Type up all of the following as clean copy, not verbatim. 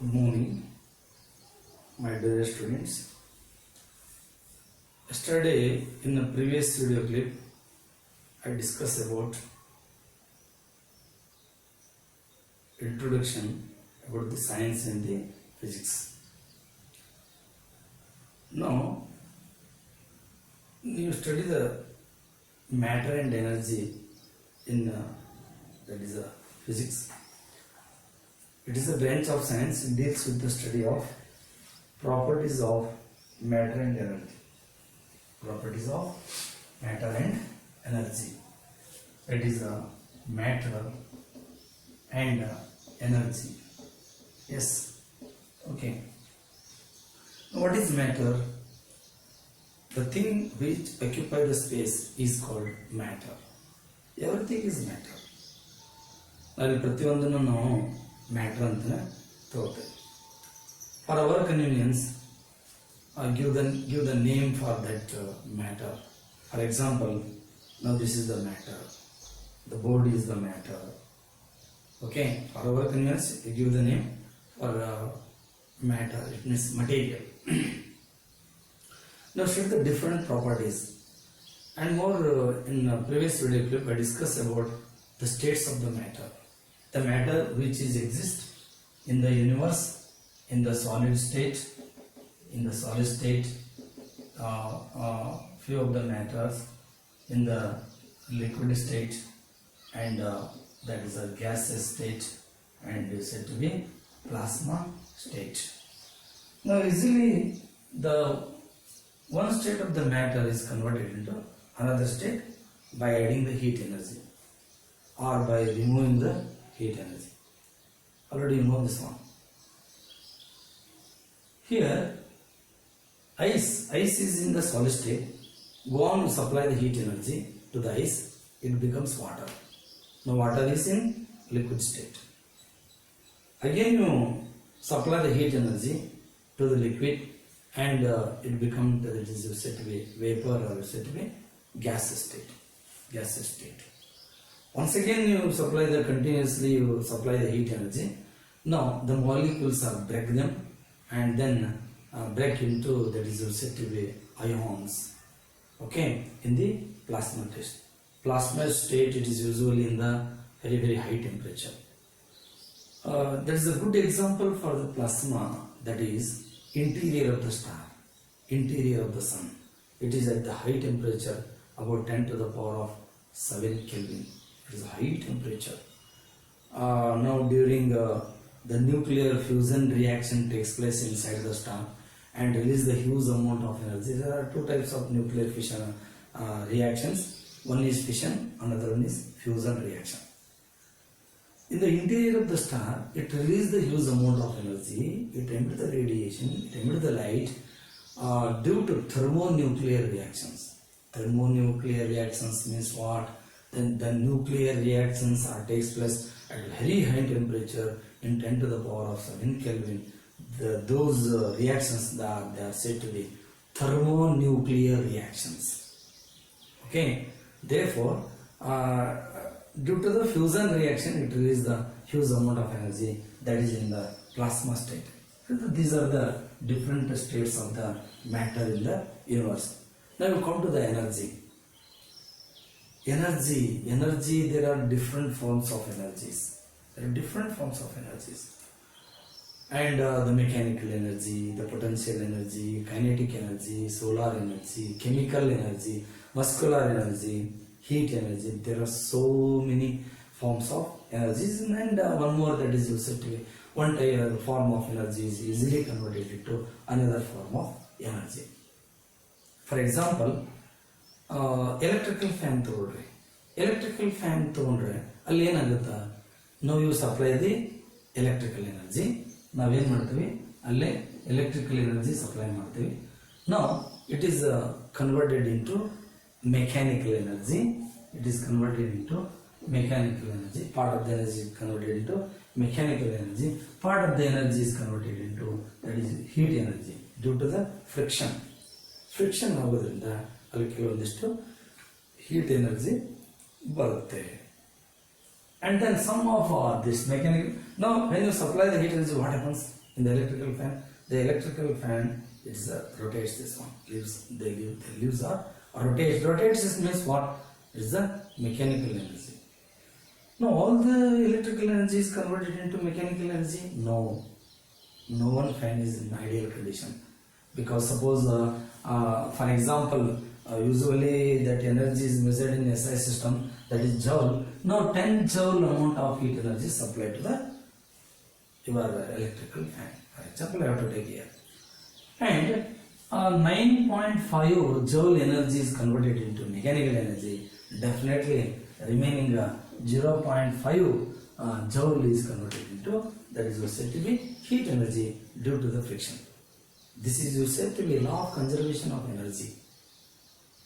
Good morning, my dear students. Yesterday, in the previous video clip, I discussed about introduction about the science and the physics. Now, you study the matter and energy in that is physics. It is a branch of science. It deals with the study of properties of matter and energy. Properties of matter and energy. That is matter and energy. Yes. Okay. Now, what is matter? The thing which occupies the space is called matter. Everything is matter. Now, ಪ್ರತಿಯೊಂದನ್ನು ನಾವು matter ಅಂತ ತಗೋತೇವೆ. For our convenience, give the name for that matter. For example, now this is the matter. The board is the matter. Okay. For our convenience, you give the name for matter. It means material. Now, show the different properties. And more in previous video clip, I discussed about the states of the matter. The matter which is exist in the universe, in the solid state, few of the matters in the liquid state, and that is a gaseous state, and is said to be plasma state. Now, easily the one state of the matter is converted into another state by adding the heat energy or by removing the heat energy. Already you know this one. Here, ice is in the solid state. Go on to supply the heat energy to the ice, it becomes water. Now, water is in liquid state. Again, you supply the heat energy to the liquid, and it becomes, it is said to be vapor, or said to be gaseous state. Once again, you supply the continuously, you supply the heat energy. Now, the molecules are break them and then break into, that is said to be ions. Okay, in the plasma state. Plasma state, it is usually in the very, very high temperature. That is a good example for the plasma, that is interior of the star, interior of the sun. It is at the high temperature, about 10 to the power of 7 Kelvin. It is a high temperature. Now, during the nuclear fusion reaction takes place inside the star and release the huge amount of energy. There are two types of nuclear fission reactions. One is fission, another one is fusion reaction. In the interior of the star, it releases the huge amount of energy. It emits the radiation, it emits the light due to thermonuclear reactions. Thermonuclear reactions means what? Then the nuclear reactions takes place at very high temperature in 10 to the power of 7 Kelvin. Those reactions, they are said to be thermonuclear reactions. Okay. Therefore, due to the fusion reaction, it releases the huge amount of energy that is in the plasma state. So these are the different states of the matter in the universe. Now we come to the energy. Energy, there are different forms of energies. And the mechanical energy, the potential energy, kinetic energy, solar energy, chemical energy, muscular energy, heat energy. There are so many forms of energies, and one more, that is said to be one form of energy is easily converted into another form of energy. For example, electrical fan ತಗೊಂಡ್ರೆ ಅಲ್ಲಿ ಏನಾಗುತ್ತೆ? ನಾವು you supply the electrical energy. ನಾವೇನು ಮಾಡ್ತೀವಿ? ಅಲ್ಲೇ electrical energy supply ಮಾಡ್ತೀವಿ. ನಾವು it is converted into mechanical energy. Part of the energy is converted into mechanical energy. Part of the energy is converted into, that is heat energy, due to the friction. ಆಗೋದ್ರಿಂದ ಅಲ್ಲಿ ಕೆಲವೊಂದಿಷ್ಟು heat energy ಬರುತ್ತೆ. And then some of this mechanical, now when you supply the heat energy, what happens? In the electrical fan, it's rotates this one. The leaves are rotates. Rotates means what? It's the mechanical energy. Now all the electrical energy is converted into mechanical energy? No. No one fan is in ideal condition. Because suppose, for example, usually that energy is measured in SI system, that is joule. Now 10 joule amount of heat energy is supplied to your electrical fan. For example, I have to take here. And 9.5 joule energy is converted into mechanical energy. Definitely remaining 0.5 joule is converted into, that is said to be heat energy due to the friction. This is said to be law of conservation of energy.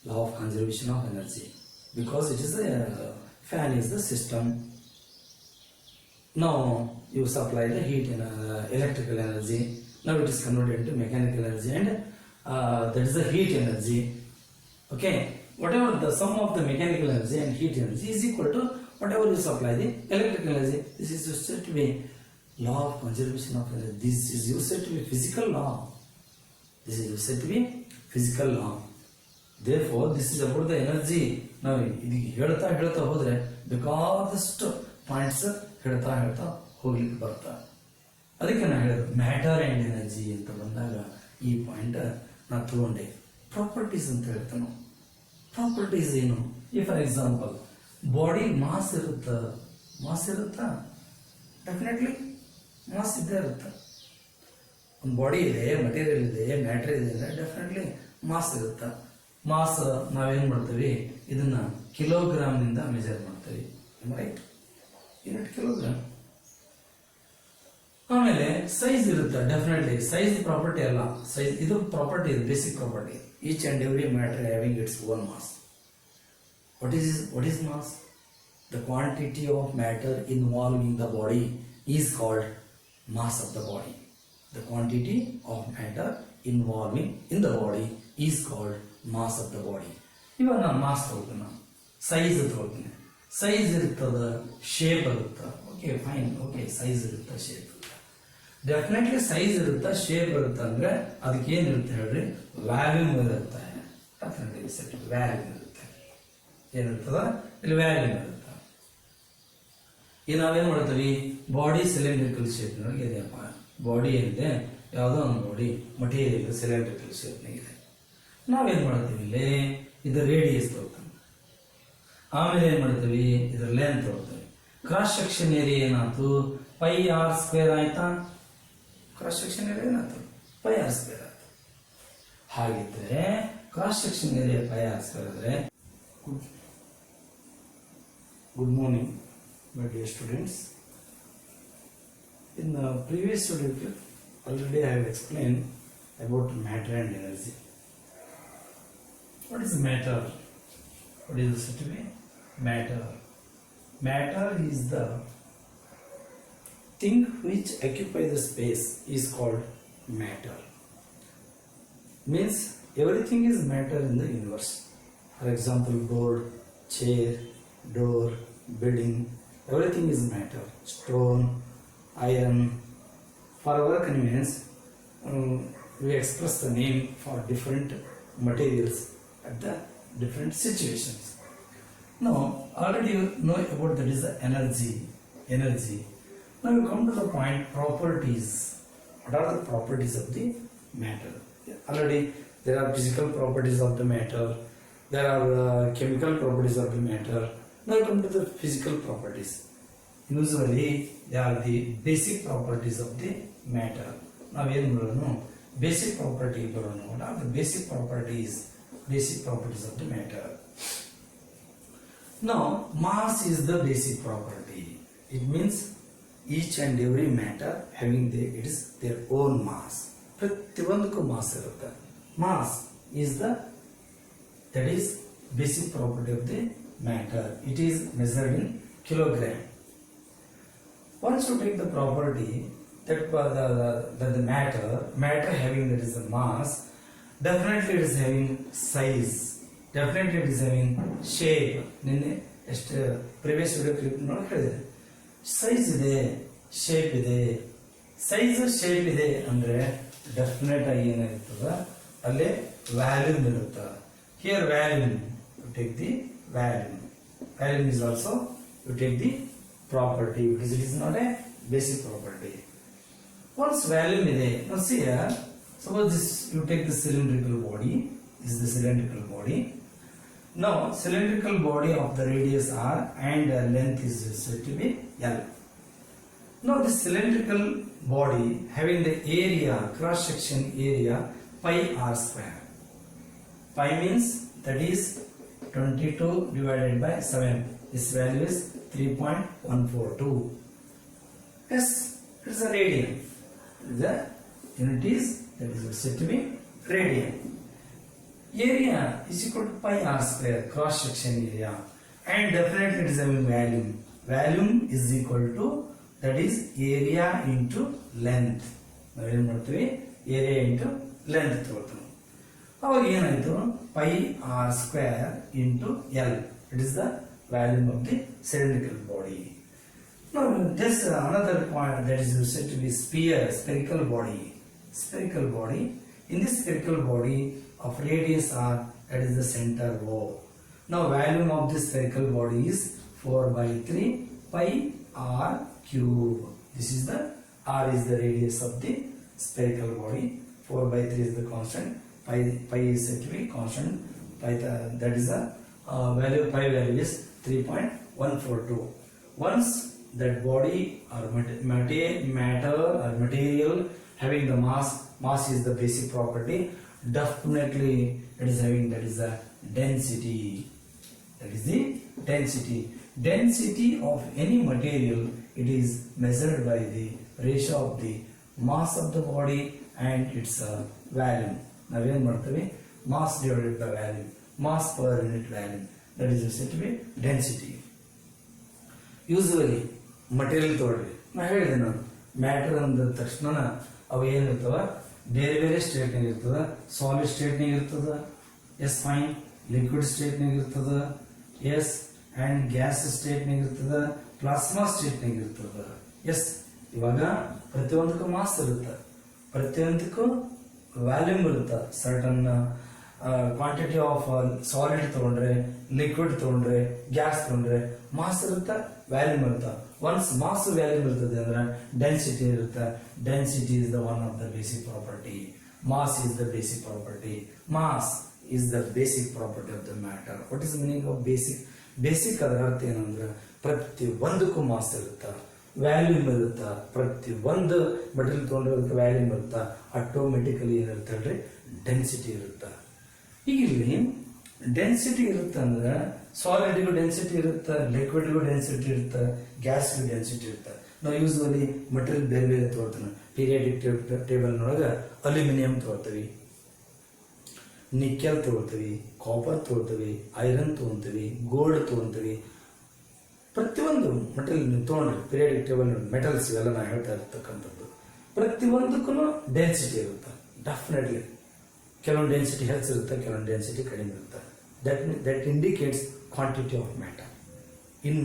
Law of conservation of energy. Because it is a fan is the system. Now you supply the heat and electrical energy. Now it is converted into mechanical energy, and that is the heat energy. Okay. Whatever the sum of the mechanical energy and heat energy is equal to whatever you supply the electrical energy. This is said to be law of conservation of energy. This is said to be physical law. This is said to be physical law. Therefore, this is about the energy. Now, ಇದು ಹೇಳ್ತಾ ಹೋದ್ರೆ ಬೇಕಾದಷ್ಟು points ಹೇಳ್ತಾ ಹೋಗ್ಲಿಕ್ಕೆ ಬರ್ತಾ. ಅದಕ್ಕೆ ನಾನು ಹೇಳಿದೆ ಮ್ಯಾಟರ್ ಆ್ಯಂಡ್ ಎನರ್ಜಿ ಅಂತ ಬಂದಾಗ ಈ ಪಾಯಿಂಟ್ ನಾನು ತಗೊಂಡೆ. ಪ್ರಾಪರ್ಟೀಸ್ ಅಂತ ಹೇಳ್ತಾನೆ. ಪ್ರಾಪರ್ಟೀಸ್ ಏನು? ಈ ಫಾರ್ ಎಕ್ಸಾಂಪಲ್ ಬಾಡಿ ಮಾಸ್ ಇರುತ್ತಾ? ಡೆಫಿನೆಟ್ಲಿ ಮಾಸ್ ಇದ್ದೇ ಇರುತ್ತೆ. ಒಂದು ಬಾಡಿ ಇದೆ, ಮಟೀರಿಯಲ್ ಇದೆ, ಮ್ಯಾಟರ್ ಇದೆ ಅಂದರೆ ಡೆಫಿನೆಟ್ಲಿ ಮಾಸ್ ಇರುತ್ತೆ. ಮಾಸ್ ನಾವೇನು ಮಾಡ್ತೀವಿ, ಇದನ್ನ ಕಿಲೋಗ್ರಾಮ್ನಿಂದ ಮೆಜರ್ ಮಾಡ್ತೀವಿ, ರೈಟ್? Unit kilogram. ಆಮೇಲೆ ಸೈಜ್ ಇರುತ್ತೆ. ಡೆಫಿನೆಟ್ಲಿ ಸೈಜ್ ಪ್ರಾಪರ್ಟಿ ಅಲ್ಲ, ಸೈಜ್ ಇದು ಪ್ರಾಪರ್ಟಿ, ಇದು basic property. Each and every matter having its own mass. What is mass? The quantity of matter involved in the body is called mass of the body. The quantity of matter involving in the body is called mass of the body. ಇವಾಗ ನಾನು mass ತಗೋತೀನಿ, size ತಗೋತೀನಿ. Size ಇರ್ತದ, shape ಇರುತ್ತೆ. Okay fine, okay size ಇರುತ್ತೆ, shape ಇರುತ್ತೆ. Definitely size ಇರುತ್ತೆ, shape ಇರುತ್ತೆ ಅಂದ್ರೆ ಅದಕ್ಕೆ ಏನಿರುತ್ತೆ ಹೇಳ್ರಿ? ವ್ಯಾಲ್ಯೂಮ್ ಇರುತ್ತೆ. ವ್ಯಾಲ್ಯೂಮ್ ಇರುತ್ತೆ. ಏನಿರ್ತದ ಇಲ್ಲಿ? ವ್ಯಾಲ್ಯೂಮ್ ಇರುತ್ತೆ. ಈಗ ನಾವೇನ್ ಮಾಡ್ತೀವಿ, ಬಾಡಿ ಸಿಲಿಂಡ್ರಿಕಲ್ ಶೇಪ್ನೊಳಗೆ ಇದೆಯಪ್ಪ. ಬಾಡಿ ಏನಿದೆ, ಯಾವುದೋ ಒಂದು ಬಾಡಿ ಮಟೀರಿಯಲ್ ಸಿಲಿಂಡ್ರಿಕಲ್ ಶೇಪ್ನಾಗಿದೆ. ನಾವೇನ್ ಮಾಡ್ತೀವಿ, ಇಲ್ಲಿ ಇದರ ರೇಡಿಯಸ್ ತಗೋತೀವಿ. ಆಮೇಲೆ ಏನ್ ಮಾಡ್ತೀವಿ, ಇದರ ಲೆಂತ್ ತಗೋತೀವಿ. ಕ್ರಾಸ್ ಸೆಕ್ಷನ್ ಏರಿಯಾ ಏನಾಯ್ತು? ಪೈ ಆರ್ ಸ್ಕ್ವೇರ್ ಆಯ್ತಾ? ಕ್ರಾಸ್ ಸೆಕ್ಷನ್ ಏರಿಯಾ ಏನಾಯ್ತು? ಪೈ ಆರ್ ಸ್ಕ್ವೇರ್ ಆಯ್ತು. ಹಾಗಿದ್ರೆ cross section area pi r square ಆದ್ರೆ, good morning my dear students. In the previous video already I have explained about matter and energy. What is matter? What is said to be matter? Matter is the thing which occupy the space is called matter. Means everything is matter in the universe. For example, board, chair, door, building, everything is matter. Stone, iron. For our convenience, we express the name for different materials at the different situations. Now, already you know about that is the energy. Now we come to the point, properties. What are the properties of the matter? Already there are physical properties of the matter. There are chemical properties of the matter. Now come to the physical properties. Usually they are the basic properties of the matter. Now basic property. What are the basic properties of the matter? Now mass is the basic property. It means each and every matter having their own mass. ಪ್ರತಿಯೊಂದಕ್ಕೂ mass ಇರುತ್ತೆ. Mass is that is basic property of the matter. It is measured in kilogram. Once you take the property that the matter having that is the mass, definitely it is having size, definitely it is having shape. ನಿನ್ನೆ ಎಷ್ಟು previous video clip ನೋಡಿ ಹೇಳಿದೆ, size ಇದೆ, shape ಇದೆ, size shape ಇದೆ ಅಂದ್ರೆ definite ಆಗಿ ಏನಾಗಿರ್ತದ ಅಲ್ಲೇ ವ್ಯಾಲ್ಯೂಮ್ ಇರುತ್ತೆ. Here volume you take the volume. Volume is also you take the property because it is not a basic property. Once volume ಇದೆ, now see here, suppose this you take the cylindrical body. This is the cylindrical body. Now cylindrical body of the radius r and length is said to be L. Now this cylindrical body having the area, cross section area pi r square. Pi means that is 22 divided by 7. This value is 3.142. Yes, it is a radian. The unit is that is said to be radian. Area is equal to pi r square, cross section area, and definitely it is having volume. Volume is equal to that is area into length. ನಾವು ಏನು ಮಾಡ್ತೀವಿ, area into length ತಗೊಳ್ತೀವಿ. ಅವಾಗ ಏನಾಯಿತು, pi r square into L. It is the volume of the cylindrical body. Now just another point that is said to be spherical body. Spherical body. In this spherical body of radius r, that is the center O. Now volume of this spherical body is 4 by 3 pi r cube. This is the r is the radius of the spherical body. 4 by 3 is the constant. Pi is said to be constant. That is the value. Pi value is 3.142. Once that body or matter or material having the mass is the basic property, definitely it is having that is the density. That is the density. Density of any material, it is measured by the ratio of the mass of the body and its volume. ನಾವೇನು ಮಾಡ್ತೀವಿ, mass divided by volume, mass per unit volume, that is said to be density. Usually material ತಗೊಳ್ರಿ, ನಾ ಹೇಳಿದೆ ನಾನು matter ಅಂದ ತಕ್ಷಣ ಅವು ಏನಿರ್ತವ, ಬೇರೆ ಬೇರೆ ಸ್ಟೇಟ್ನಾಗ ಇರ್ತದ. ಸಾಲಿಡ್ ಸ್ಟೇಟ್ನಾಗ ಇರ್ತದ, ಎಸ್ ಫೈನ್. ಲಿಕ್ವಿಡ್ ಸ್ಟೇಟ್ನಾಗ ಇರ್ತದ, ಎಸ್. ಅಂಡ್ ಗ್ಯಾಸ್ ಸ್ಟೇಟ್ನಾಗ ಇರ್ತದ, ಪ್ಲಾಸ್ಮಾ ಸ್ಟೇಟ್ನಾಗ ಇರ್ತದ, ಎಸ್. ಇವಾಗ ಪ್ರತಿಯೊಂದಕ್ಕೂ ಮಾಸ್ ಇರುತ್ತೆ, ಪ್ರತಿಯೊಂದಕ್ಕೂ ವ್ಯಾಲ್ಯೂಮ್ ಇರುತ್ತೆ. ಸರ್ಟನ್ ಕ್ವಾಂಟಿಟಿ ಆಫ್ ಸಾಲಿಡ್ ತಗೊಂಡ್ರೆ, ಲಿಕ್ವಿಡ್ ತಗೊಂಡ್ರೆ, ಗ್ಯಾಸ್ ತಗೊಂಡ್ರೆ ಮಾಸ್ ಇರುತ್ತೆ, ವ್ಯಾಲ್ಯೂಮ್ ಇರುತ್ತೆ. ಒನ್ಸ್ ಮಾಸ್ ವ್ಯಾಲ್ಯೂಮ್ ಇರ್ತದೆ ಅಂದ್ರೆ ಡೆನ್ಸಿಟಿ ಇರುತ್ತೆ. Density is the one of the basic property. Mass is the basic property. Mass is the basic property of the matter. What is meaning of basic? Basic ಅದರ ಅರ್ಥ ಏನಂದ್ರೆ ಪ್ರತಿ ಒಂದಕ್ಕೂ mass ಇರುತ್ತೆ, volume ಇರುತ್ತೆ. ಪ್ರತಿ ಒಂದು ಮಟೀರಿಯಲ್ ತಗೊಂಡಿರೋದಕ್ಕೆ ವ್ಯಾಲ್ಯೂಮ್ ಇರುತ್ತೆ. Automatically ಏನಿರುತ್ತೆ ಹೇಳ್ರಿ, ಡೆನ್ಸಿಟಿ ಇರುತ್ತೆ. ಈಗ ಇಲ್ಲಿ ಡೆನ್ಸಿಟಿ ಇರುತ್ತೆ ಅಂದ್ರೆ ಸಾಲಿಡ್ಗೂ ಡೆನ್ಸಿಟಿ ಇರುತ್ತೆ, ಲಿಕ್ವಿಡ್ಗೂ ಡೆನ್ಸಿಟಿ ಇರುತ್ತೆ, ಗ್ಯಾಸ್ಗೂ ಡೆನ್ಸಿಟಿ ಇರುತ್ತೆ. ನಾವು ಯೂಸ್ವಲಿ ಮಟೀರಿಯಲ್ ಬೇರೆ ಬೇರೆ ತಗೊಳ್ತೀವಿ. ಪೀರಿಯಾಡಿಕ್ ಟೇಬಲ್ನೊಳಗೆ ಅಲ್ಯೂಮಿನಿಯಂ ತಗೊಳ್ತೀವಿ, ನಿಕೆಲ್ ತಗೊಳ್ತೀವಿ, ಕಾಪರ್ ತಗೊಳ್ತೀವಿ, ಐರನ್ ತಗೊಳ್ತೀವಿ, ಗೋಲ್ಡ್ ತಗೊಳ್ತೀವಿ. ಪ್ರತಿಯೊಂದು ಮಟೀರಿಯಲ್ ನೀವು ತಗೊಂಡ್ರಿ ಪೀರಿಯಾಡಿಕ್ ಟೇಬಲ್ ಮೆಟಲ್ಸ್ ಇವೆಲ್ಲ ನಾವು ಹೇಳ್ತಾ ಇರ್ತಕ್ಕಂಥದ್ದು, ಪ್ರತಿಯೊಂದಕ್ಕೂ ಡೆನ್ಸಿಟಿ ಇರುತ್ತೆ. ಡೆಫಿನೆಟ್ಲಿ ಕೆಲವೊಂದು ಡೆನ್ಸಿಟಿ ಹೆಚ್ಚಿರುತ್ತೆ, ಕೆಲವೊಂದು ಡೆನ್ಸಿಟಿ ಕಡಿಮೆ ಇರುತ್ತೆ. That indicates quantity of matter. In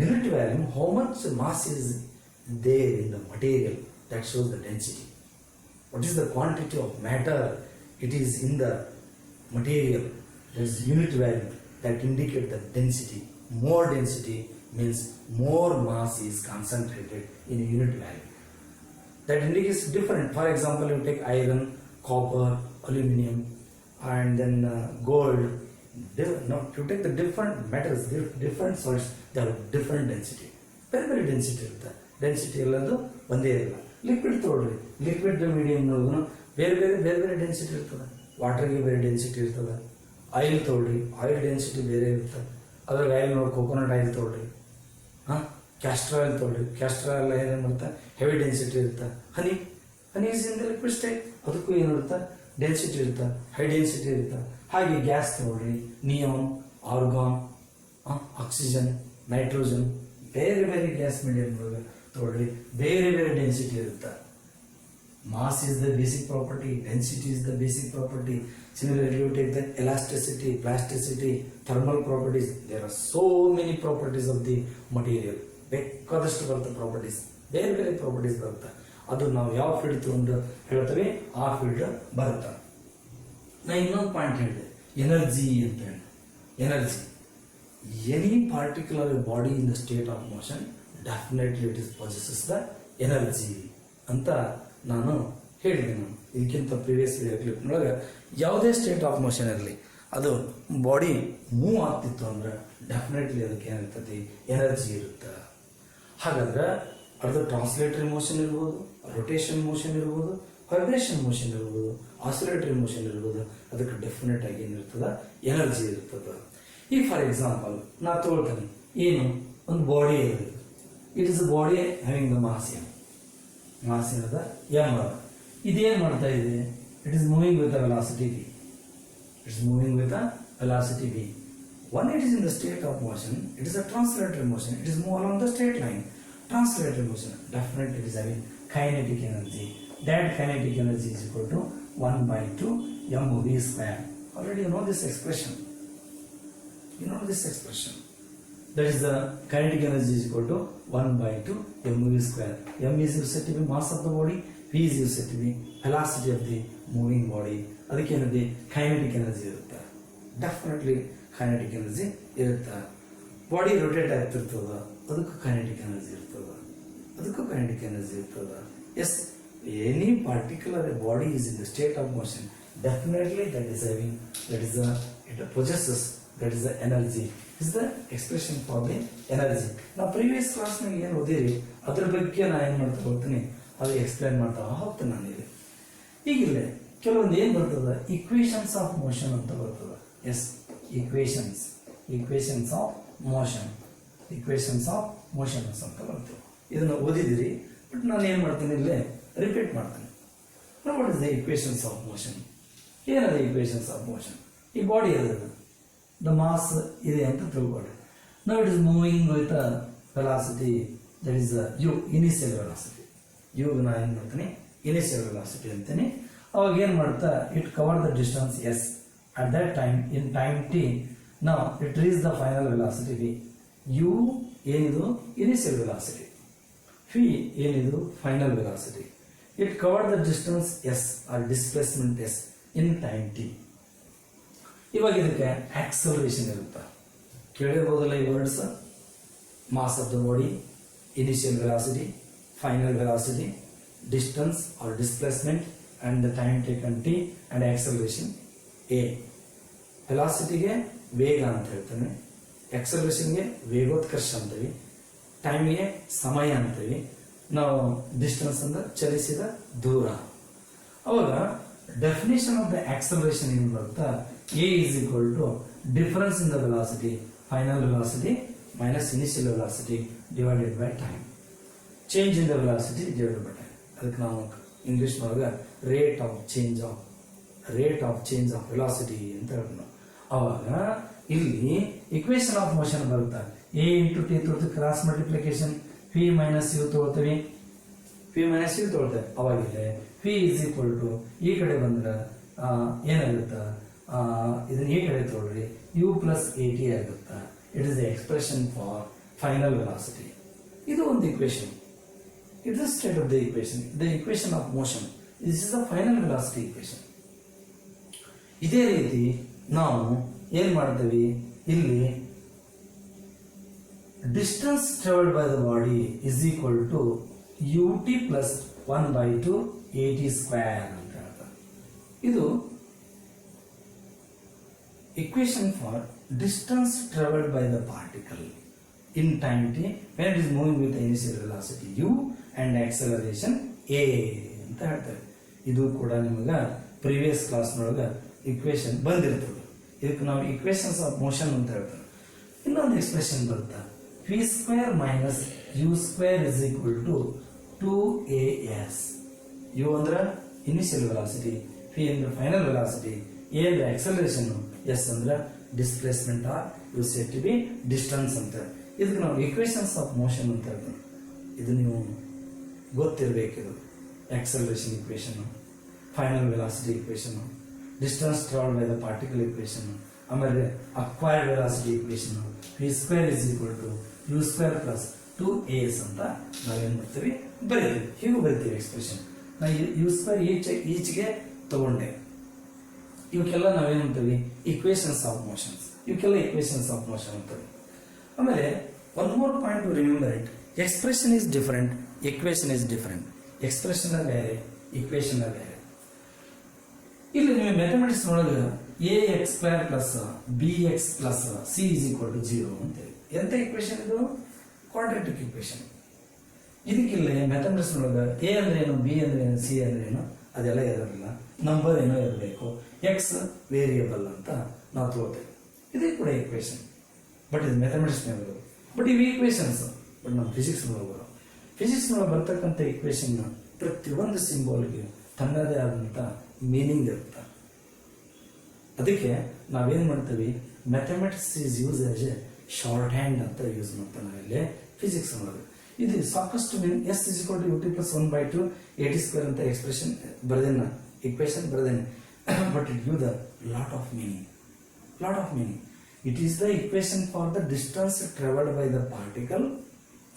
unit volume, how much mass is there in the material, that shows the density. What is the quantity of matter? It is in the material. There is unit value that indicate the density. More density means more mass is concentrated in a unit value. That indicates different. For example, you take iron, copper, aluminum, and then gold. No, you take the different metals, different solids. They have different density. Very very density ಇರುತ್ತೆ. Density ಎಲ್ಲದು ಒಂದೇ ಇರಲ್ಲ. Liquid ತಗೊಳ್ರಿ, liquid medium ಬೇರೆ ಬೇರೆ ಬೇರೆ ಬೇರೆ density ಇರ್ತದೆ. ವಾಟರ್ಗೆ ಬೇರೆ ಡೆನ್ಸಿಟಿ ಇರ್ತದೆ. ಆಯಿಲ್ ತೊಗೊಳ್ರಿ, ಆಯಿಲ್ ಡೆನ್ಸಿಟಿ ಬೇರೆ ಇರ್ತದೆ. ಅದ್ರಾಗ ಆಯಿಲ್ ನೋಡಿ, ಕೋಕೋನಟ್ ಆಯಿಲ್ ತೊಗೊಳ್ರಿ, ಕ್ಯಾಸ್ಟರ್ ಆಯಿಲ್ ತೊಗೊಳ್ರಿ. ಕ್ಯಾಸ್ಟರ್ ಆಯಿಲ್ ಏನೇನು ಮಾಡುತ್ತೆ, ಹೆವಿ ಡೆನ್ಸಿಟಿ ಇರುತ್ತೆ. Honey is in the liquid state, ಅದಕ್ಕೂ ಏನಿರುತ್ತೆ, ಡೆನ್ಸಿಟಿ ಇರುತ್ತೆ, ಹೈ ಡೆನ್ಸಿಟಿ ಇರುತ್ತೆ. ಹಾಗೆ ಗ್ಯಾಸ್ ತೊಗೊಳ್ರಿ, ನಿಯಾನ್, ಆರ್ಗಾನ್, ಆಕ್ಸಿಜನ್, ನೈಟ್ರೋಜನ್, ಬೇರೆ ಬೇರೆ ಗ್ಯಾಸ್ ಮೀಡಿಯಂ ತೊಗೊಳ್ರಿ, ಬೇರೆ ಬೇರೆ ಡೆನ್ಸಿಟಿ ಇರುತ್ತೆ. Mass is the basic property, density is the basic property. Similarly, you take the elasticity, plasticity, thermal properties. There are so many properties of the material. ಬೇಕಾದಷ್ಟು ಬರುತ್ತೆ properties, ಬೇರೆ ಬೇರೆ ಪ್ರಾಪರ್ಟೀಸ್ ಬರುತ್ತೆ. ಅದು ನಾವು ಯಾವ ಫೀಲ್ಡ್ ತಗೊಂಡು ಹೇಳ್ತೇವೆ ಆ ಫೀಲ್ಡ್ ಬರುತ್ತೆ. ನಾ ಇನ್ನೊಂದು ಪಾಯಿಂಟ್ ಹೇಳಿದೆ, ಎನರ್ಜಿ ಅಂತ ಹೇಳಿ. Energy, any particular body in the state of motion definitely it is possesses the energy ಅಂತ ನಾನು ಹೇಳಿದ್ದೀನಿ. ಇದಕ್ಕಿಂತ ಪ್ರೀವಿಯಸ್ ವಿಡಿಯೋ ಕ್ಲಿಪ್ನೊಳಗೆ ಯಾವುದೇ ಸ್ಟೇಟ್ ಆಫ್ ಮೋಷನ್ ಇರಲಿ, ಅದು ಬಾಡಿ ಮೂವ್ ಆಗ್ತಿತ್ತು ಅಂದ್ರೆ ಡೆಫಿನೆಟ್ಲಿ ಅದಕ್ಕೆ ಏನಿರ್ತೈತಿ, ಎನರ್ಜಿ ಇರುತ್ತೆ. ಹಾಗಾದ್ರೆ ಅದು ಟ್ರಾನ್ಸ್ಲೇಟರಿ ಮೋಷನ್ ಇರ್ಬೋದು, ರೊಟೇಷನ್ ಮೋಷನ್ ಇರ್ಬೋದು, ವೈಬ್ರೇಷನ್ ಮೋಷನ್ ಇರ್ಬೋದು, ಆಸಿಲೇಟರಿ ಮೋಷನ್ ಇರ್ಬೋದು, ಅದಕ್ಕೆ ಡೆಫಿನೆಟ್ ಆಗಿ ಏನಿರ್ತದ, ಎನರ್ಜಿ ಇರ್ತದೆ. ಈಗ ಫಾರ್ ಎಕ್ಸಾಂಪಲ್ ನಾ ತಗೊಳ್ತೇನೆ, ಏನು ಒಂದು ಬಾಡಿ ಇರೋದು, it is a body having the mass m, mass ಏನದ ಎಮ್. ಇದೇನು ಮಾಡ್ತಾ ಇದೆ, it is moving with a velocity v. It is moving with a velocity v. When it is in the state of motion, it is a translatory motion. It is move along the straight line. Translatory motion, definitely it is having kinetic energy. That kinetic energy is equal to 1 by 2 mv square. Already you know this expression. You know this expression. That is the kinetic energy is equal to 1 by 2 mv square. M is said to be mass of the body. V is said to be velocity of the moving body. ಅದಕ್ಕೇನಿದೆ, kinetic energy ಇರುತ್ತೆ. Definitely kinetic energy ಇರುತ್ತೆ. Body rotate ಆಗ್ತಿರ್ತದ, ಅದಕ್ಕೂ kinetic energy ಇರ್ತದ, ಅದಕ್ಕೂ kinetic energy ಇರ್ತದ. Yes, any particular body is in the state of motion, definitely that is having, that is it possesses, that is the energy, is the expression for the energy. ನಾವು previous ಕ್ಲಾಸ್ನಾಗ ಏನು ಓದಿರಿ ಅದ್ರ ಬಗ್ಗೆ ನಾನು ಏನು ಮಾಡ್ತಾ ಹೋಗ್ತೀನಿ, ಅದು ಎಕ್ಸ್ಪ್ಲೇನ್ ಮಾಡ್ತಾ ಹೋಗ್ತೇನೆ ನಾನು. ಇಲ್ಲಿ ಈಗಿಲ್ಲ ಕೆಲವೊಂದು ಏನು ಬರ್ತದ, ಇಕ್ವೇಶನ್ಸ್ ಆಫ್ ಮೋಷನ್ ಅಂತ ಬರ್ತದ. Yes, equations of motion, equations of motions ಅಂತ ಬರ್ತದೆ. ಇದನ್ನು ಓದಿದಿರಿ, ಬಟ್ ನಾನು ಏನು ಮಾಡ್ತೀನಿ, ಇಲ್ಲೇ ರಿಪೀಟ್ ಮಾಡ್ತೀನಿ. What is the equations of motion? ಏನದ ಇಕ್ವೇಶನ್ಸ್ ಆಫ್ ಮೋಷನ್? ಈ ಬಾಡಿ ಇರೋದು ದ ಮಾಸ್ ಇದೆ ಅಂತ ತಿಳ್ಕೊಳ್ಳಿ. ನಾವು it is moving with velocity, that is u, initial velocity. U ನಾನು ಏನು ಮಾಡ್ತೀನಿ, ಇನಿಷಿಯಲ್ ವೆಲಾಸಿಟಿ ಅಂತೀನಿ. ಅವಾಗ ಏನು ಮಾಡ್ತಾ, it cover the distance s at that time in time t. ನಾವು it reaches the final velocity v. U ಏನಿದು initial velocity, v ಏನಿದು final velocity. It cover the distance s or displacement s in time t. ಇವಾಗ ಇದಕ್ಕೆ acceleration ಇರುತ್ತೆ. ಕೇಳಿರ್ಬೋದಲ್ಲ ಈ words, mass of the body, initial velocity, final velocity, distance or displacement and the time taken t and acceleration a. ವೆಲಾಸಿಟಿಗೆ ವೇಗ ಅಂತ ಹೇಳ್ತೇನೆ, ಆಕ್ಸಲರೇಷನ್ಗೆ ವೇಗೋತ್ಕರ್ಷ ಅಂತೀವಿ, ಟೈಮ್ಗೆ ಸಮಯ ಅಂತೀವಿ, ನಾವು ಡಿಸ್ಟೆನ್ಸ್ ಅಂದ್ರೆ ಚಲಿಸಿದ ದೂರ. ಅವಾಗ ಡೆಫಿನೇಷನ್ ಆಫ್ ದ ಆಕ್ಸಲರೇಷನ್ ಏನು ಬರುತ್ತಾ, a is equal to difference in the velocity, final velocity minus initial velocity divided by time. Change in the velocity divided by time. ಅದಕ್ಕೆ ನಾವು ಇಂಗ್ಲಿಷ್ನೊಳಗೆ rate of change of velocity ಅಂತ ಹೇಳ್ತೀವಿ. ಅವಾಗ ಇಲ್ಲಿ equation of motion ಬರುತ್ತೆ, a into t ತೊಗೊಳ್ತೀವಿ, cross multiplication p minus u ತೊಗೊಳ್ತೀವಿ, ಅವಾಗಿದೆ ಪಿ ಇಸ್ ಈಕ್ವಲ್ ಟು, ಈ ಕಡೆ ಬಂದ್ರೆ ಏನಾಗುತ್ತೆ, ಇದನ್ನ ಈ ಕಡೆ ತೊಗೊಳ್ರಿ, ಯು ಪ್ಲಸ್ ಎ ಟಿ ಆಗುತ್ತೆ. It is the expression for final velocity. ಇದು ಒಂದು equation. It is the state of the equation of motion. This is the final velocity equation. ಇದೇ ರೀತಿ ನಾವು ಏನ್ ಮಾಡ್ತೀವಿ, ಇಲ್ಲಿ distance travelled by the body is equal to ut plus 1 by 2 at square ಅಂತ ಹೇಳ್ತಾರೆ. ಇದು equation for distance traveled by the particle in time t when it is moving with the initial velocity u and acceleration a ಅಂತ ಹೇಳ್ತಾರೆ. ಇದು ಕೂಡ ನಿಮಗೆ previous ಕ್ಲಾಸ್ನೊಳಗೆ equation ಬಂದಿರ್ತದೆ. ಇದಕ್ಕೆ ನಾವು ಇಕ್ವೇಶನ್ಸ್ ಆಫ್ ಮೋಷನ್ ಅಂತ ಹೇಳ್ತಾರೆ. ಇನ್ನೊಂದು ಎಕ್ಸ್ಪ್ರೆಷನ್ ಬರುತ್ತೆ, v square minus u square is equal to 2as. u ಅಂದ್ರೆ ಇನಿಷಿಯಲ್ ವೆಲಾಸಿಟಿ, v ಅಂದ್ರೆ ಫೈನಲ್ ವೆಲಾಸಿಟಿ, a ಅಂದ್ರೆ ಆಕ್ಸಲರೇಷನ್, s ಅಂದ್ರೆ displacement or you set to be distance ಅಂತ. ಇದಕ್ಕೆ ನಾವು ಇಕ್ವೇಶನ್ಸ್ ಆಫ್ ಮೋಷನ್ ಅಂತ ಹೇಳ್ತೀವಿ. ಇದು ನೀವು ಗೊತ್ತಿರಬೇಕಿದು. Acceleration equation, final velocity equation, distance travelled by the particle equation, ಆಮೇಲೆ acquired velocity equation, v square is equal to u square plus 2 A's ಅಂತ ನಾವೇನು ಮಾಡ್ತೀವಿ ಬರೀತೀವಿ. ಹೀಗೂ ಬರೀತೀವಿ ಎಕ್ಸ್ಪ್ರೆಷನ್. ನಾ ಯು ಸ್ಕ್ವೇರ್ ಈಚ್ಗೆ ತಗೊಂಡೆ. ಇವಕ್ಕೆಲ್ಲ ನಾವೇನು ಅಂತೀವಿ ಇಕ್ವೇಶನ್ಸ್ ಆಫ್ ಮೋಷನ್ಸ್. ಇವಕ್ಕೆಲ್ಲ ಇಕ್ವೇಶನ್ಸ್ ಆಫ್ ಮೋಷನ್ ಅಂತೀವಿ. ಆಮೇಲೆ one more point to remember it, expression is different, equation is different. Expression ಬೇರೆ, ಇಕ್ವೇಶನ್ ಬೇರೆ. ಇಲ್ಲಿ ನೀವು ಮ್ಯಾಥಮೆಟಿಕ್ಸ್ ನೋಡಿದ್ರೆ ax² plus bx plus c is equal to 0 ಅಂತೇಳಿ ಎಂತ ಇಕ್ವೇಶನ್ ಇದು? Quadratic equation. ಇದಕ್ಕಿಲ್ಲ ಮ್ಯಾಥಮೆಟಿಕ್ಸ್ ನೋಡಿದ್ರೆ a ಅಂದ್ರೆ ಏನು, b ಅಂದ್ರೆ ಏನು, c ಅಂದ್ರೆ ಏನು ಅದೆಲ್ಲ ಇರೋದಿಲ್ಲ. ನಂಬರ್ ಏನೋ ಇರಬೇಕು, ಎಕ್ಸ್ ವೇರಿಯಬಲ್ ಅಂತ ನಾವು ತಗೋತೇವೆ. ಇದೇ ಕೂಡ ಇಕ್ವೇಶನ್, ಬಟ್ ಇದು ಮ್ಯಾಥಮೆಟಿಕ್ಸ್ ಬರೋದು. ಬಟ್ ಇವು ಈಕ್ವೇಶನ್ಸ್, ಬಟ್ ನಮ್ಮ ಫಿಸಿಕ್ಸ್ ಬರೋದು. ಫಿಸಿಕ್ಸ್ ಬರ್ತಕ್ಕಂಥ ಇಕ್ವೇಶನ್ ಪ್ರತಿಯೊಂದು ಸಿಂಬಾಲ್ಗೆ ತನ್ನದೇ ಆದಂಥ ಮೀನಿಂಗ್ ಇರುತ್ತೆ. ಅದಕ್ಕೆ ನಾವೇನು ಮಾಡ್ತೀವಿ, mathematics is use as a short hand ಅಂತ ಯೂಸ್ ಮಾಡ್ತೀವಿ ನಾವಿಲ್ಲಿ ಫಿಸಿಕ್ಸ್ ಅನ್ನೋದು. ಇದು ಸಾಕಷ್ಟು meaning. S is equal to ut plus 1/2 at² ಅಂತ ಎಕ್ಸ್ಪ್ರೆಷನ್ ಬರೆದೇನ, ಇಕ್ವೇಶನ್ ಬರೆದೇನೆ. But it give the lot of meaning. It is the equation for the distance traveled by the particle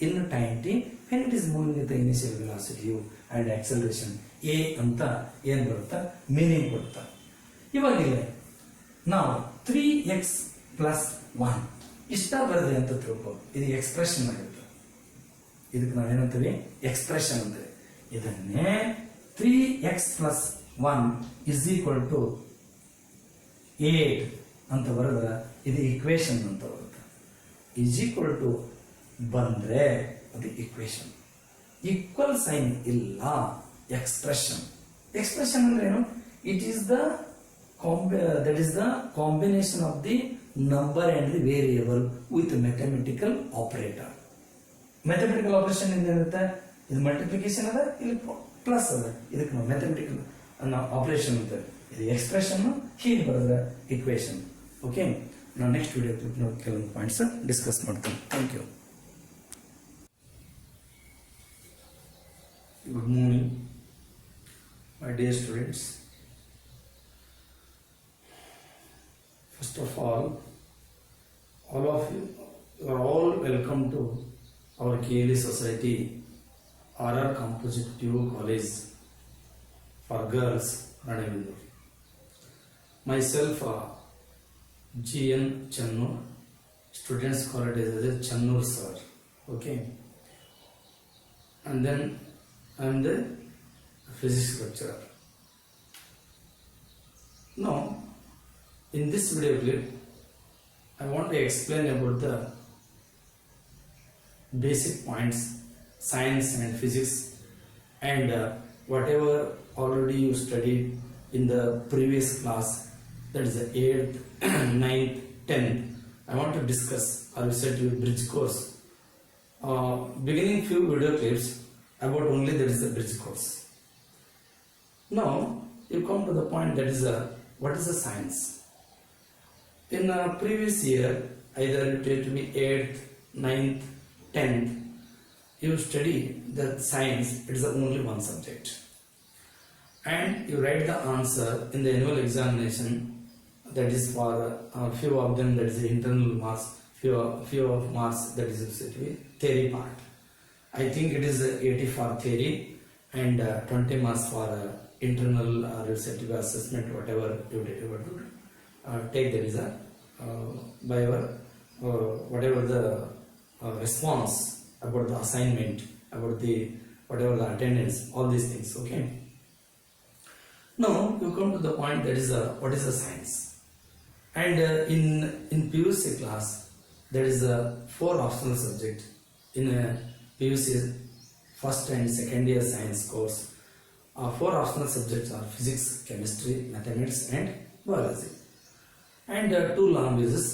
in time t when it is moving with the initial velocity u and acceleration a ಅಂತ ಏನು ಬರುತ್ತಾ meaning ಕೊಡ್ತಾ. ಇವಾಗಿಲ್ಲ ನಾವು 3x plus 1 ಇಷ್ಟ ಬರದೆ ಅಂತ ತಿಳ್ಕೊ, ಇದು ಎಕ್ಸ್ಪ್ರೆಷನ್ ಆಗುತ್ತೆ. ಇದಕ್ಕೆ ನಾವೇನಂತೀವಿ ಎಕ್ಸ್ಪ್ರೆಷನ್ ಅಂತೀವಿ. ಇದನ್ನೇ 3x plus 1 is equal to 8 ಅಂತ ಬರೆದ್ರೆ ಇದು ಇಕ್ವೇಶನ್ ಅಂತ ಬರುತ್ತೆ. ಈಸ್ ಈಕ್ವಲ್ ಟು ಬಂದ್ರೆ ಅದು ಇಕ್ವೇಶನ್. ಈಕ್ವಲ್ ಸೈನ್ ಇಲ್ಲ, ಎಕ್ಸ್ಪ್ರೆಷನ್. ಎಕ್ಸ್ಪ್ರೆಷನ್ ಅಂದ್ರೆ ಏನು? It is the that is the combination of the number and the variable with mathematical operator. Mathematical operation ಏನಿರುತ್ತೆ, ಇದು ಮಲ್ಟಿಪ್ಲಿಕೇಶನ್ ಅದ, ಇಲ್ಲಿ ಪ್ಲಸ್ ಅದ, ಇದಕ್ಕೆ ನಾವು ಮ್ಯಾಥಮೆಟಿಕಲ್ ಆಪರೇಷನ್ ಅಂತ. ಇದು ಎಕ್ಸ್ಪ್ರೆಷನ್, ಹೀಗೆ ಬರೆದ್ರೆ ಇಕ್ವೇಶನ್. ಓಕೆ, ನಾವು ನೆಕ್ಸ್ಟ್ ವಿಡಿಯೋ ಕೆಲವೊಂದು ಪಾಯಿಂಟ್ಸ್ ಡಿಸ್ಕಸ್ ಮಾಡ್ತೀನಿ. Thank you. Good morning my dear students. First of all of you are all welcome to our KLE Society RR Composite Tube College for Girls, Ranebundur. Myself, GN Chennur, students call it as a Chennur sir. Okay, and then I am the physics lecturer. Now, in this video clip, I want to explain about the basic points, science and physics, and whatever already you studied in the previous class, that is the 8th, 9th, 10th. I want to discuss, or we said you bridge course. Beginning few video clips about only that is the bridge course. Now you come to the point that is what is the science. In a previous year, either it will be 8th, 9th, 10th, you study the science, it is only one subject. And you write the answer in the annual examination, that is for a few of them, that is the internal marks, few of marks, that is said to be theory part. I think it is 80 for theory and 20 marks for internal said to be assessment, whatever you did. Take the result by your whatever the response about the assignment, about the whatever the attendance, all these things. Okay, now you come to the point that is what is the science. And in PUC class there is a 4 optional subject in a PUC first and second year science course. 4 optional subjects are physics, chemistry, mathematics and biology. And 2 languages,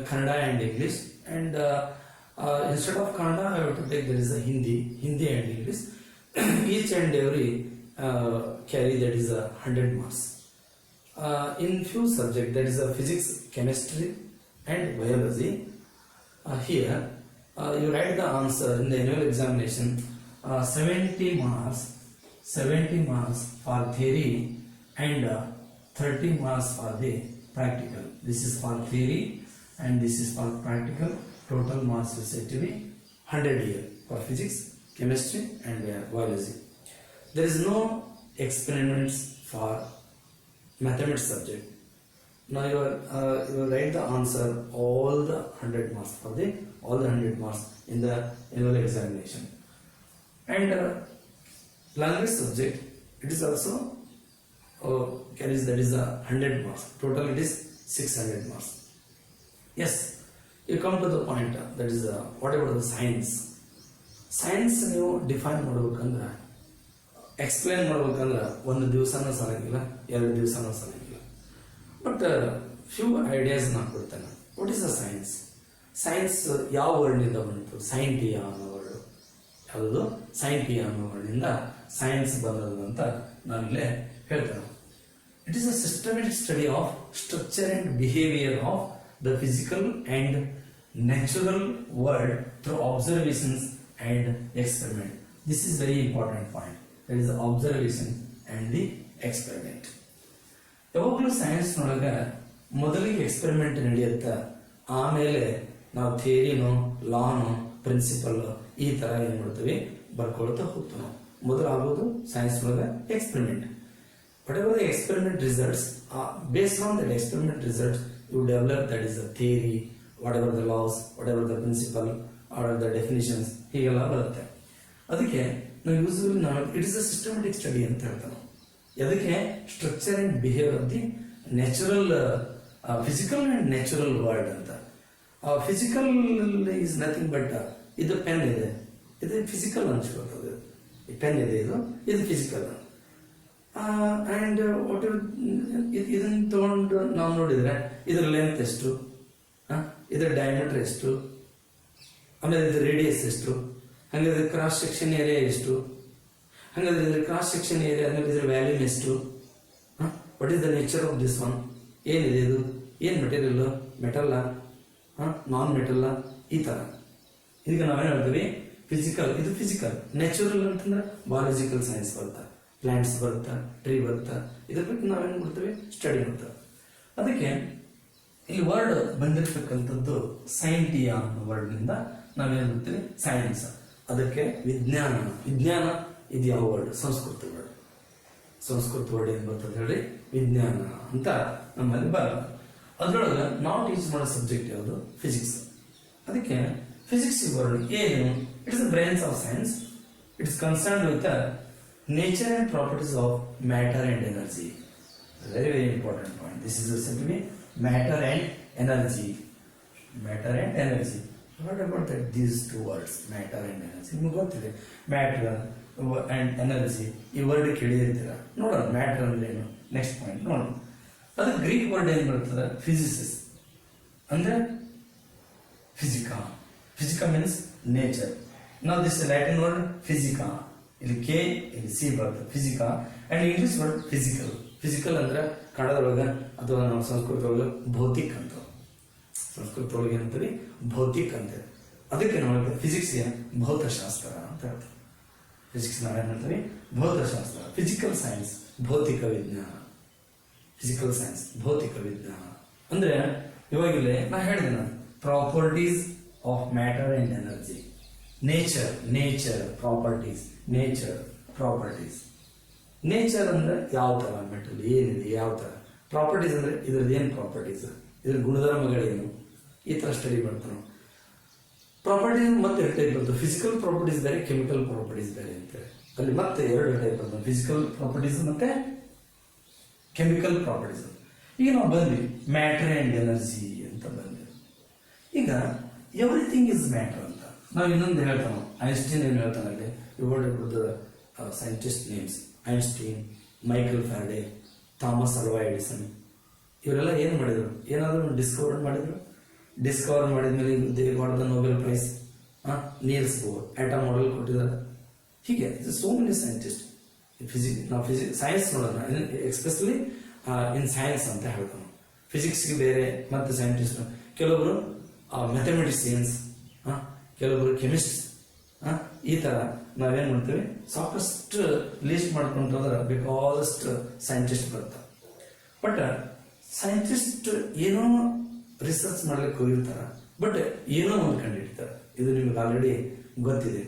Kannada and English. And instead of Kannada, I have to take there is a Hindi and English. Each and every carry that is 100 marks. In few subjects, that is physics, chemistry, and biology. Here, you write the answer in the annual examination. 70 marks for theory and 30 marks for the practical. This is for theory and this is for practical. Total marks is said to be 100 year for physics, chemistry and biology. There is no experiments for mathematics subject. Now you will write the answer all the 100 marks for the all the 100 marks in the annual examination. And language subject, it is also carries, that is 100 marks. Total it is 600 marks. Yes, you come to the point, that is what about the science? Science ನೀವು define ಮಾಡ್ಬೇಕಂದ್ರೆ, explain ಮಾಡ್ಬೇಕಂದ್ರೆ ಒಂದು ದಿವಸನೂ ಸಾಲಂಗಿಲ್ಲ, 2 ದಿವಸನೂ ಸಾಲಂಗಿಲ್ಲ. But few ideas ನಾನು ಕೊಡ್ತೇನೆ. What is the science? Science ಯಾವ ವರ್ಡ್ನಿಂದ ಬಂತು? ಸೈಂಟಿಯಾ ಅನ್ನೋ word. ಯಾವುದು? ಸೈಂಟಿಯಾ ಅನ್ನೋ ವರ್ಡ್ನಿಂದ ಸೈನ್ಸ್ ಬಂದದ್ದು ಅಂತ ನಾನಿಲ್ಲೇ ಹೇಳ್ತೇನೆ. It is a systematic study of structure and behaviour of the physical and natural world through observations and experiment. This is very important point. That is the observation and the experiment. ಯಾವಾಗಲೂ science ನೊಳಗೆ ಮೊದಲಿಗೆ experiment ನಡೆಯುತ್ತೆ, ಆಮೇಲೆ ನಾವು ಥಿಯರಿನೋ ಲಾನೋ principal ಈ ತರ ಏನ್ ಮಾಡ್ತೀವಿ ಬರ್ಕೊಳ್ತಾ ಹೋಗ್ತೀವಿ. ನಾವು ಮೊದಲು ಆಗೋದು ಸೈನ್ಸ್ ಒಳಗೆ experiment. whatever the experiment results, based on that experiment results, you develop, that is a theory, whatever the laws, whatever the principle, or the definitions, ಹೀಗೆಲ್ಲ ಬರುತ್ತೆ. ಅದಕ್ಕೆ ನಾವು usually it is a systematic study ಅಂತ ಹೇಳ್ತಾರೆ. ಅದಕ್ಕೆ structure and behaviour of the natural, physical and natural world ಅಂತ. Physical is nothing but, ಇದು pen ಇದೆ, ಇದು ಫಿಸಿಕಲ್ ಅನ್ಸ್ಕೊಳ್ತದೆ. ಈ ಪೆನ್ ಇದೆ, ಇದು ಫಿಸಿಕಲ್. ಅಂಡ್ ವಾಟ್ ಇದನ್ನ ತಗೊಂಡು ನಾವು ನೋಡಿದ್ರೆ ಇದರ ಲೆಂತ್ ಎಷ್ಟು, ಇದರ ಡಯಾಮೀಟರ್ ಎಷ್ಟು, ಆಮೇಲೆ ಇದರ ರೇಡಿಯಸ್ ಎಷ್ಟು, ಹಾಗಾದ್ರೆ ಕ್ರಾಸ್ ಸೆಕ್ಷನ್ ಏರಿಯಾ ಎಷ್ಟು, ಹಾಗಾದ್ರೆ ಇದರ ಕ್ರಾಸ್ ಸೆಕ್ಷನ್ ಏರಿಯಾ ಅಂದ್ರೆ ಇದರ ವ್ಯಾಲ್ಯೂಮ್ ಎಷ್ಟು, what is the nature of this one, ಏನಿದೆ ಇದು, ಏನ್ ಮೆಟೀರಿಯಲ್, ಮೆಟಲ್ಲ, ನಾನ್ ಮೆಟಲ್ಲ, ಈ ತರ. ಇದಕ್ಕೆ ನಾವೇನ್ ಹೇಳ್ತೀವಿ ಫಿಸಿಕಲ್. ಇದು ಫಿಸಿಕಲ್. ನ್ಯಾಚುರಲ್ ಅಂತಂದ್ರೆ ಬಯಾಲಜಿಕಲ್ ಸೈನ್ಸ್ ಬರುತ್ತೆ, ಪ್ಲಾಂಟ್ಸ್ ಬರುತ್ತೆ, ಟ್ರೀ ಬರುತ್ತೆ, ಇದ್ರ ಬಗ್ಗೆ ನಾವೇನ್ ಮಾಡ್ತೇವೆ ಸ್ಟಡಿ ಮಾಡ್ತೇವೆ. ಅದಕ್ಕೆ ಈ ವರ್ಡ್ ಬಂದಿರತಕ್ಕಂಥದ್ದು ಸೈಂಟಿಯಾ ಅನ್ನೋ ವರ್ಡ್ ನಿಂದ ನಾವೇನ್ ಮಾಡ್ತೀವಿ ಸೈನ್ಸ್. ಅದಕ್ಕೆ ವಿಜ್ಞಾನ. ವಿಜ್ಞಾನ ಇದು ಯಾವ word? Sanskrit word. Sanskrit word ಏನ್ ಬರ್ತದೆ ಹೇಳಿ? ವಿಜ್ಞಾನ ಅಂತ ನಮ್ಮಲ್ಲಿ ಬರಲ್ಲ. ಅದ್ರೊಳಗೆ ನಾವು ಟೀಚ್ ಮಾಡೋ ಸಬ್ಜೆಕ್ಟ್ ಯಾವುದು? ಫಿಸಿಕ್ಸ್. ಅದಕ್ಕೆ ಫಿಸಿಕ್ಸ್ ವರ್ಡ್ ಏನು? It's the brains of science. It's concern with nature and properties of matter and energy. Very very important point. This is said to be matter and energy. Matter and energy. What about that? These two words, matter and energy. ನಿಮಗೆ ಗೊತ್ತಿದೆ matter and energy. ಈ word ಕೇಳಿರ್ತೀರ. ನೋಡೋಣ matter ಅಂದ್ರೆ ಏನು. Next point ನೋಡೋಣ. ಅದು Greek word ಏನ್ ಬರ್ತದೆ? ಫಿಸಿಸಿಸ್ ಅಂದ್ರೆ ಫಿಸಿಕಾ. Physica means nature. ನಾವು ದಿಸ್ ಲ್ಯಾಟಿನ್ ವರ್ಡ್ ಫಿಸಿಕಾ. ಇಲ್ಲಿ ಕೆ, ಇಲ್ಲಿ ಸಿ ಬರುತ್ತೆ, physica. And English word physical. Physical ಅಂದ್ರೆ ಕನ್ನಡದೊಳಗ ಅಥವಾ ನಾವು ಸಂಸ್ಕೃತ ಒಳಗೆ ಭೌತಿಕ್ ಅಂತ. ಸಂಸ್ಕೃತ ಒಳಗೆ ಏನಂತೀವಿ? ಭೌತಿಕ್ ಅಂತ. ಅದಕ್ಕೆ ನಾವು ಫಿಸಿಕ್ಸ್ ಭೌತಶಾಸ್ತ್ರ ಅಂತ ಹೇಳ್ತೀವಿ. ಫಿಸಿಕ್ಸ್ ನಾವೇನ್ ಹೇಳ್ತೀವಿ? ಭೌತಶಾಸ್ತ್ರ. ಫಿಸಿಕಲ್ ಸೈನ್ಸ್ ಭೌತಿಕ ವಿಜ್ಞಾನ. ಫಿಸಿಕಲ್ ಸೈನ್ಸ್ ಭೌತಿಕ ವಿಜ್ಞಾನ ಅಂದ್ರೆ ಇವಾಗಲೇ ನಾ ಹೇಳಿದೆ ನಾನು properties of matter and energy. Nature properties. Nature ಅಂದ್ರೆ ಯಾವ ತರ ಮೆಟಲ್ ಏನಿದೆ, ಯಾವ ತರ. ಪ್ರಾಪರ್ಟೀಸ್ ಅಂದ್ರೆ ಇದ್ರದ್ದು ಏನ್ ಪ್ರಾಪರ್ಟೀಸ್, ಇದ್ರ ಗುಣಧರ್ಮಗಳೇನು, ಈ ತರ ಸ್ಟಡಿ ಮಾಡ್ತಾನೆ. ಪ್ರಾಪರ್ಟೀಸ್ ಮತ್ತೆ 2 ಟೈಪ್ ಬರ್ತವೆ. ಫಿಸಿಕಲ್ ಪ್ರಾಪರ್ಟೀಸ್ ಬೇರೆ, ಕೆಮಿಕಲ್ ಪ್ರಾಪರ್ಟೀಸ್ ಬೇರೆ ಅಂತೇಳಿ. ಅಲ್ಲಿ ಮತ್ತೆ 2 ಟೈಪ್ ಬರ್ತವೆ, ಫಿಸಿಕಲ್ ಪ್ರಾಪರ್ಟೀಸ್ ಮತ್ತೆ ಕೆಮಿಕಲ್ ಪ್ರಾಪರ್ಟೀಸ್. ಈಗ ನಾವು ಬಂದ್ವಿ ಮ್ಯಾಟರ್ ಅಂಡ್ ಎನರ್ಜಿ ಅಂತ ಬಂದ್ವಿ. ಈಗ ಎವ್ರಿಥಿಂಗ್ ಇಸ್ ಮ್ಯಾಟರ್ ಅಂತ ನಾವು ಇನ್ನೊಂದು ಹೇಳ್ತಾನೆ. ಐನ್ಸ್ಟೀನ್ ಏನ್ ಹೇಳ್ತಾನೆ ಅಲ್ಲಿ, scientist names Einstein, Michael Faraday, Thomas ಅಲ್ವಾ ಎಡಿಸನ್. ಇವರೆಲ್ಲ ಏನ್ ಮಾಡಿದ್ರು? ಏನಾದ್ರು ಡಿಸ್ಕವರ್ ಮಾಡಿದ್ರು. ಡಿಸ್ಕವರ್ ಮಾಡಿದ್ಮೇಲೆ they got the Nobel prize. Niels bore atom model ಕೊಟ್ಟಿದ್ದಾರೆ. ಹೀಗೆ ಸೋ ಮೆನಿ ಸೈಂಟಿಸ್ಟ್. ನಾವು ಸೈನ್ಸ್ ನೋಡೋಣ, ಎಸ್ಪೆಷಲಿ ಇನ್ ಸೈನ್ಸ್ ಅಂತ ಹೇಳ್ತಾನೆ. ಫಿಸಿಕ್ಸ್ಗೆ ಬೇರೆ ಮತ್ತೆ ಸೈಂಟಿಸ್ಟ್, ಕೆಲವೊಬ್ರು ಮ್ಯಾಥಮೆಟಿಷಿಯನ್ಸ್, ಕೆಲವೊಬ್ರು ಕೆಮಿಸ್ಟ್. ಈ ತರ ನಾವೇನ್ ಮಾಡ್ತೀವಿ ಸಾಕಷ್ಟು ಲೀಸ್ಟ್ ಮಾಡ್ಕೊಂಡು ಹೋದ್ರೆ ಬೇಕಾದಷ್ಟು ಸೈಂಟಿಸ್ಟ್ ಬರ್ತಾರೆ. ಬಟ್ ಸೈಂಟಿಸ್ಟ್ ಏನೋ ರಿಸರ್ಚ್ ಮಾಡ್ಲಿಕ್ಕೆ ಹೋಗಿರ್ತಾರ, ಬಟ್ ಏನೋ ಒಂದು ಕಂಡು ಹಿಡಿತಾರೆ. ಇದು ನಿಮ್ಗೆ ಆಲ್ರೆಡಿ ಗೊತ್ತಿದೆ.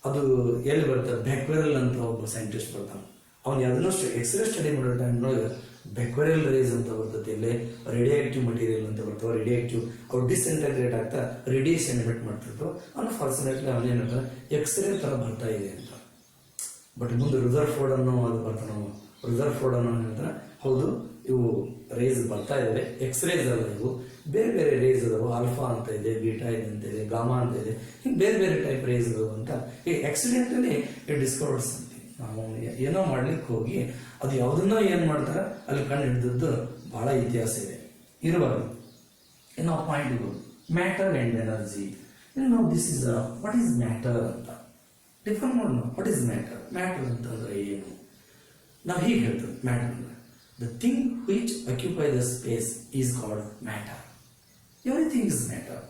ಅದು ಎಲ್ಲಿ ಬರ್ತಾರೆ, ಬೆಕ್ವೆರಲ್ ಅಂತ ಒಬ್ಬ ಸೈಂಟಿಸ್ಟ್ ಬರ್ತಾನೆ. ಅವ್ನು ಯಾವುದನ್ನೋ ಎಕ್ಸ್ರೇ ಸ್ಟಡಿ ಮಾಡೋ ಟೈಮ್ನೊಳಗೆ ಬೆಕ್ವೆರಲ್ ರೇಸ್ ಅಂತ ಬರ್ತದೆ, ಇಲ್ಲಿ ರೇಡಿಯೇಟಿವ್ ಮಟೀರಿಯಲ್ ಅಂತ ಬರ್ತವೆ. ರೇಡಿಯೇಟಿವ್ ಅವು ಡಿಸ್ಇಂಟಗ್ರೇಟ್ ಆಗ್ತಾ ರೇಡಿಯೇಷನ್ ಎಮಿಟ್ ಮಾಡ್ತಿರ್ತವೆ. ಅನ್ಫಾರ್ಚುನೇಟ್ಲಿ ಅವನೇನಂತಾರೆ ಎಕ್ಸ್ರೇ ಥರ ಬರ್ತಾ ಇದೆ ಅಂತ. ಬಟ್ ಮುಂದೆ ರುದರ್ಫೋರ್ಡ್ ಅನ್ನೋ ಅದು ಬರ್ತಾನೆ. ರುದರ್ಫೋರ್ಡ್ ಅನ್ನೋ ಹೇಳ್ತಾರೆ ಹೌದು ಇವು ರೇಸ್ ಬರ್ತಾ ಇದಾವೆ, ಎಕ್ಸ್ರೇಸ್ ಅಲ್ಲ ಇವು, ಬೇರೆ ಬೇರೆ ರೇಸ್ ಅದಾವೆ. ಆಲ್ಫಾ ಅಂತ ಇದೆ, ಬೀಟಾ ಇದೆ ಅಂತ ಇದೆ, ಗಾಮಾ ಅಂತ ಇದೆ, ಹಿಂಗೆ ಬೇರೆ ಬೇರೆ ಟೈಪ್ ರೇಸ್ ಅದಾವೆ ಅಂತ ಈ ಆಕ್ಸಿಡೆಂಟಲಿ ಡಿಸ್ಕವರ್ಸ್ ಅಂತ. ನಾವು ಏನೋ ಮಾಡ್ಲಿಕ್ಕೆ ಹೋಗಿ ಅದು ಯಾವುದನ್ನೋ ಏನು ಮಾಡ್ತಾರೆ ಅಲ್ಲಿ ಕಂಡು ಹಿಡಿದದ್ದು ಬಹಳ ಇತಿಹಾಸ ಇದೆ. ಇರಬಾರ್ದು. ನಾವು ಪಾಯಿಂಟ್ ಮ್ಯಾಟರ್ ಆ್ಯಂಡ್ ಎನರ್ಜಿ. ನಾವು this is what is matter ಅಂತ ಡಿಫೈನ್ ಮಾಡೋಣ. What is matter? ಮ್ಯಾಟರ್ ಅಂತಂದ್ರೆ ಏನು? ನಾವು ಹೀಗೆ ಹೇಳ್ತೇವೆ ಮ್ಯಾಟರ್ ಅಂದ್ರೆ the thing which occupy the space is called matter. Everything is matter.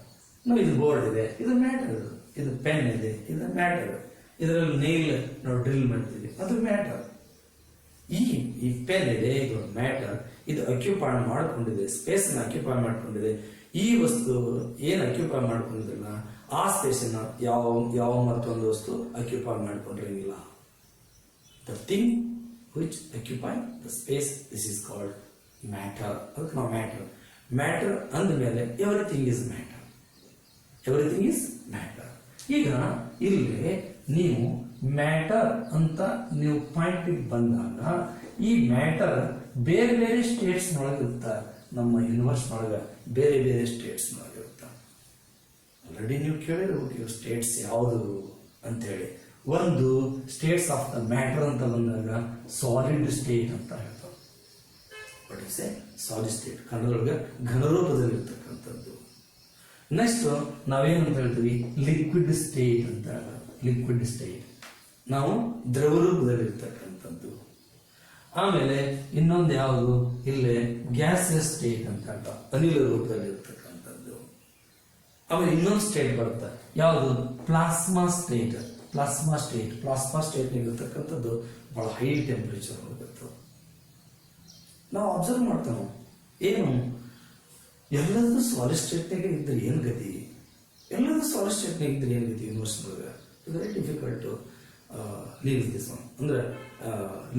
ನಾವು ಇದು ಬೋರ್ಡ್ ಇದೆ, ಇದು ಮ್ಯಾಟರ್. ಇದು ಪೆನ್ ಇದೆ, ಇದು ಮ್ಯಾಟರ್. ಇದರಲ್ಲಿ ನೇಲ್ ನಾವು ಡ್ರಿಲ್ ಮಾಡ್ತೀವಿ, ಅದು ಮ್ಯಾಟರ್. ಈ ಪೆನ್ ಇದೆ, ಇದು ಮ್ಯಾಟರ್. ಇದು ಅಕ್ಯುಪೈ ಮಾಡ್ಕೊಂಡಿದೆ, ಸ್ಪೇಸ್ನ ಅಕ್ಯುಪೈ ಮಾಡ್ಕೊಂಡಿದೆ. ಈ ವಸ್ತು ಏನು ಅಕ್ಯುಪೈ ಮಾಡ್ಕೊಂಡಿಲ್ಲ ಆ ಸ್ಪೇಸನ್ನ ಯಾವ ಮತ್ತೊಂದು ವಸ್ತು ಅಕ್ಯುಪೈ ಮಾಡ್ಕೊಂಡಿರಂಗಿಲ್ಲ. The thing which occupy the space, this is called matter. ಅದಕ್ಕೆ ನಾವು ಮ್ಯಾಟರ್ ಅಂದಮೇಲೆ everything is matter. Everything is matter. ಈಗ ಇಲ್ಲಿ ನೀವು ಮ್ಯಾಟರ್ ಅಂತ ನೀವು ಪಾಯಿಂಟಿಗೆ ಬಂದಾಗ ಈ ಮ್ಯಾಟರ್ ಬೇರೆ ಬೇರೆ ಸ್ಟೇಟ್ಸ್ನೊಳಗೆ ಇರ್ತಾರೆ. ನಮ್ಮ ಯೂನಿವರ್ಸ್ನೊಳಗೆ ಬೇರೆ ಬೇರೆ ಸ್ಟೇಟ್ಸ್ನೊಳಗೆ ಇರ್ತಾರೆ. ಆಲ್ರೆಡಿ ನೀವು ಕೇಳಿರ್ಬೇಕು ಸ್ಟೇಟ್ಸ್ ಯಾವುದು ಅಂತೇಳಿ. ಒಂದು ಸ್ಟೇಟ್ಸ್ ಆಫ್ ದ ಮ್ಯಾಟರ್ ಅಂತ ಬಂದಾಗ ಸಾಲಿಡ್ ಸ್ಟೇಟ್ ಅಂತ ಹೇಳ್ತಾರೆ. But it's a solid state, ಕನ್ನಡದೊಳಗೆ ಘನರೂಪದಲ್ಲಿರ್ತಕ್ಕಂಥದ್ದು. ನೆಕ್ಸ್ಟ್ ನಾವೇನಂತ ಹೇಳ್ತೀವಿ, ಲಿಕ್ವಿಡ್ ಸ್ಟೇಟ್ ಅಂತ. ಲಿಕ್ವಿಡ್ ಸ್ಟೇಟ್ ನಾವು ದ್ರವ ರೂಪದಲ್ಲಿರ್ತಕ್ಕಂಥದ್ದು. ಆಮೇಲೆ ಇನ್ನೊಂದು ಯಾವುದು, ಇಲ್ಲಿ ಗ್ಯಾಸಿಯಸ್ ಸ್ಟೇಟ್ ಅಂತ, ಅನಿಲ ರೂಪದಲ್ಲಿ ಇರ್ತಕ್ಕಂಥದ್ದು. ಆಮೇಲೆ ಇನ್ನೊಂದು ಸ್ಟೇಟ್ ಬರುತ್ತೆ ಯಾವುದು, ಪ್ಲಾಸ್ಮಾ ಸ್ಟೇಟ್. ಪ್ಲಾಸ್ಮಾ ಸ್ಟೇಟ್ ಇರತಕ್ಕಂಥದ್ದು ಬಹಳ ಹೈ ಟೆಂಪರೇಚರ್ ಹೋಗುತ್ತೆ. ನಾವು ಅಬ್ಸರ್ವ್ ಮಾಡ್ತೇವೆ ಏನು, ಎಲ್ಲದೂ ಸಾಲಿಡ್ ಸ್ಟೇಟ್ನಾಗ ಇದ್ರೆ ಏನು ಗತಿ, ಎಲ್ಲದೂ ಸಾಲಿಡ್ ಸ್ಟೇಟ್ನಾಗ ಇದ್ರೆ ಏನು ಗತಿ ಯೂನಿವರ್ಸ್ನೊಳಗೆ. Very difficult to live this one. ಅಂದ್ರೆ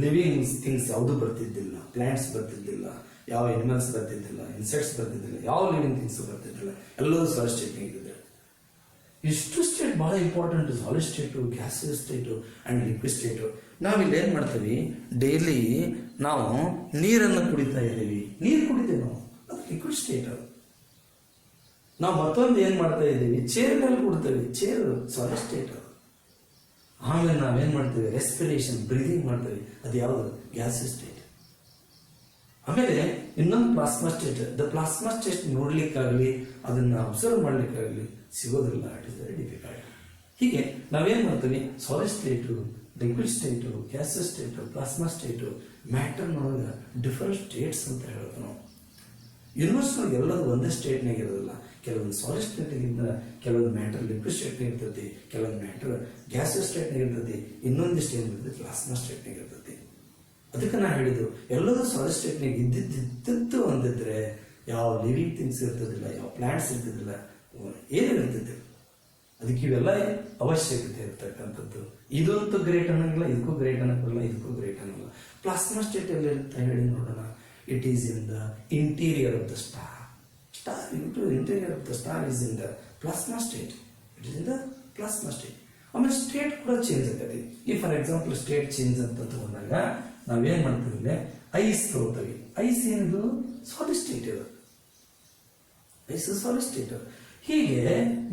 ಲಿವಿಂಗ್ ಥಿಂಗ್ಸ್ ಯಾವುದು ಬರ್ತಿದ್ದಿಲ್ಲ, ಪ್ಲಾಂಟ್ಸ್ ಬರ್ತಿದ್ದಿಲ್ಲ, ಯಾವ ಎನಿಮಲ್ಸ್ ಬರ್ತಿದ್ದಿಲ್ಲ, ಇನ್ಸೆಕ್ಟ್ಸ್ ಬರ್ತಿದ್ದಿಲ್ಲ, ಯಾವ ಲಿವಿಂಗ್ ಥಿಂಗ್ಸ್ ಬರ್ತಿದ್ದಿಲ್ಲ, ಎಲ್ಲದೂ ಸಾಲಿಡ್ ಸ್ಟೇಟ್ನಾಗ ಇದ್ದಿದೆ. ಇಷ್ಟು ಸ್ಟೇಟ್ ಬಹಳ important, solid state, gaseous state and liquid state. ನಾವಿಲ್ಲಿ ಏನು ಮಾಡ್ತೀವಿ, ಡೈಲಿ ನಾವು ನೀರನ್ನು ಕುಡಿತಾ ಇದ್ದೀವಿ, ನೀರು ಕುಡಿತೇವೆ ನಾವು, ಅದು ಲಿಕ್ವಿಡ್ ಸ್ಟೇಟ್. ಅದು ನಾವು ಮತ್ತೊಂದು ಏನು ಮಾಡ್ತಾ ಇದ್ದೀವಿ, ಚೇರ್ನಲ್ಲಿ ಕೊಡ್ತೇವೆ, ಚೇರ್ ಸಾಲಿಡ್ ಸ್ಟೇಟ್. ಅದು ಆಮೇಲೆ ನಾವೇನು ಮಾಡ್ತೇವೆ, ರೆಸ್ಪಿರೇಷನ್, ಬ್ರೀದಿಂಗ್ ಮಾಡ್ತೇವೆ, ಅದು ಯಾವುದು, ಗ್ಯಾಸಿಯಸ್ ಸ್ಟೇಟ್. ಆಮೇಲೆ ಇನ್ನೊಂದು plasma state. The plasma state ನೋಡ್ಲಿಕ್ಕಾಗಲಿ ಅದನ್ನು ಅಬ್ಸರ್ವ್ ಮಾಡ್ಲಿಕ್ಕಾಗಲಿ ಸಿಗೋದಿಲ್ಲ. It is very difficult. ಹೀಗೆ ನಾವೇನು ಮಾಡ್ತೀವಿ, solid state, liquid state, gaseous state, plasma state, ಮ್ಯಾಟರ್ನೊಳಗೆ ಡಿಫರೆಂಟ್ ಸ್ಟೇಟ್ಸ್ ಅಂತ ಹೇಳ್ತೀವಿ ನಾವು. ಯೂನಿವರ್ಸ್ನೊಳಗೆ ಎಲ್ಲರೂ ಒಂದೇ ಸ್ಟೇಟ್ನಾಗ ಇರೋದಿಲ್ಲ. ಕೆಲವೊಂದು ಸಾಲಿಡ್ ಸ್ಟೇಟ್ನಾಗಿದ್ದ, ಕೆಲವೊಂದು ಮ್ಯಾಟರ್ ಲಿಕ್ವಿಡ್ ಸ್ಟೇಟ್ನಾಗ ಇರ್ತೈತಿ, ಕೆಲವೊಂದು ಮ್ಯಾಟರ್ ಗ್ಯಾಸಿಯಸ್ ಸ್ಟೇಟ್ನಾಗ ಇರ್ತೈತಿ, ಇನ್ನೊಂದಿಷ್ಟು ಏನಿರ್ತೈತಿ ಪ್ಲಾಸ್ಮಾ ಸ್ಟೇಟ್ನಾಗ ಇರ್ತೈತಿ. ಅದಕ್ಕೆ ನಾ ಹೇಳಿದ್ದು ಎಲ್ಲರೂ ಸಾಲಿಡ್ ಸ್ಟೇಟ್ನಾಗ ಇದ್ದಿದ್ದು ಅಂದಿದ್ರೆ ಯಾವ ಲಿವಿಂಗ್ ಥಿಂಗ್ಸ್ ಇರ್ತದಿಲ್ಲ, ಯಾವ ಪ್ಲಾಂಟ್ಸ್ ಇರ್ತಿದ್ದಿಲ್ಲ, ಏನೇನು ಇರ್ತೈತಿ. ಅದಕ್ಕೆ ಇವೆಲ್ಲ ಅವಶ್ಯಕತೆ ಇರ್ತಕ್ಕಂಥದ್ದು. ಇದಂತೂ ಗ್ರೇಟ್ ಅನ್ನಂಗಿಲ್ಲ, ಇದಕ್ಕೂ ಗ್ರೇಟ್ ಅನ್ನಕ್ಕಿಲ್ಲ, ಇದಕ್ಕೂ ಗ್ರೇಟ್ ಅನ್ನಲ್ಲ. ಪ್ಲಾಸ್ಮಾ ಸ್ಟೇಟ್ ಎಲ್ಲಿ ಇರುತ್ತೆ ಹೇಳಿ ನೋಡೋಣ. It is in the interior of the star. Interior of the star is in the plasma state. It is in the plasma state. ಆಮೇಲೆ ಸ್ಟೇಟ್ ಕೂಡ ಚೇಂಜ್ ಆಗ್ತದೆ. ಈ ಫಾರ್ ಎಕ್ಸಾಂಪಲ್ ಸ್ಟೇಟ್ ಚೇಂಜ್ ಅಂತ ತಗೊಂಡಾಗ ನಾವೇನ್ ಮಾಡ್ತೀವಿ, ಐಸ್ ತಗೋತೀವಿ. ಐಸ್ ಏನಿದು, ಸಾಲಿಡ್ ಸ್ಟೇಟ್ ಇದು. Ice solid state. ಹೀಗೆ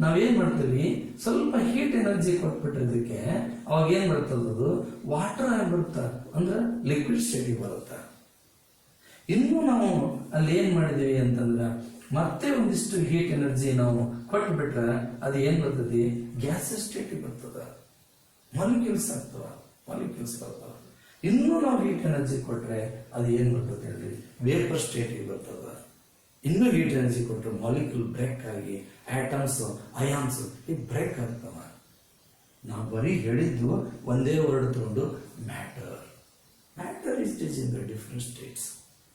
ನಾವೇನ್ ಮಾಡ್ತೀವಿ, ಸ್ವಲ್ಪ ಹೀಟ್ ಎನರ್ಜಿ ಕೊಟ್ಬಿಟ್ಟಿದ್ದಕ್ಕೆ ಅವಾಗ ಏನ್ ಬರ್ತದದು, ವಾಟರ್ ಬರುತ್ತೆ, ಅಂದ್ರೆ ಲಿಕ್ವಿಡ್ ಸ್ಟೇಟಿಗೆ ಬರುತ್ತೆ. ಇನ್ನು ನಾವು ಅಲ್ಲಿ ಏನ್ ಮಾಡಿದೀವಿ ಅಂತಂದ್ರೆ ಮತ್ತೆ ಒಂದಿಷ್ಟು ಹೀಟ್ ಎನರ್ಜಿ ನಾವು ಕೊಟ್ಬಿಟ್ರೆ ಅದು ಏನ್ ಬರ್ತದೆ, ಗ್ಯಾಸಿಯಸ್ ಸ್ಟೇಟಿಗೆ ಬರ್ತದ, ಮಾಲಿಕ್ಯೂಲ್ಸ್ ಆಗ್ತವ, ಮಾಲಿಕ್ಯೂಲ್ಸ್ ಬರ್ತಾವ. ಇನ್ನೂ ನಾವು ಹೀಟ್ ಎನರ್ಜಿ ಕೊಟ್ರೆ ಅದು ಏನ್ ಬರ್ತದೆ ಹೇಳಿ, ವೇಪರ್ ಸ್ಟೇಟಿಗೆ ಬರ್ತದ. ಇನ್ನೂ ಹೀಟ್ ಎನರ್ಜಿ ಕೊಟ್ಟರೆ ಮಾಲಿಕ್ಯೂಲ್ ಬ್ರೇಕ್ ಆಗಿ ಆಟಮ್ಸ್, ಅಯಾನ್ಸ್ ಈ ಬ್ರೇಕ್ ಆಗ್ತವ. ನಾವು ಬರೀ ಹೇಳಿದ್ದು ಒಂದೇ ವರ್ಡ್ ತಗೊಂಡು matter. Matter is in the different States.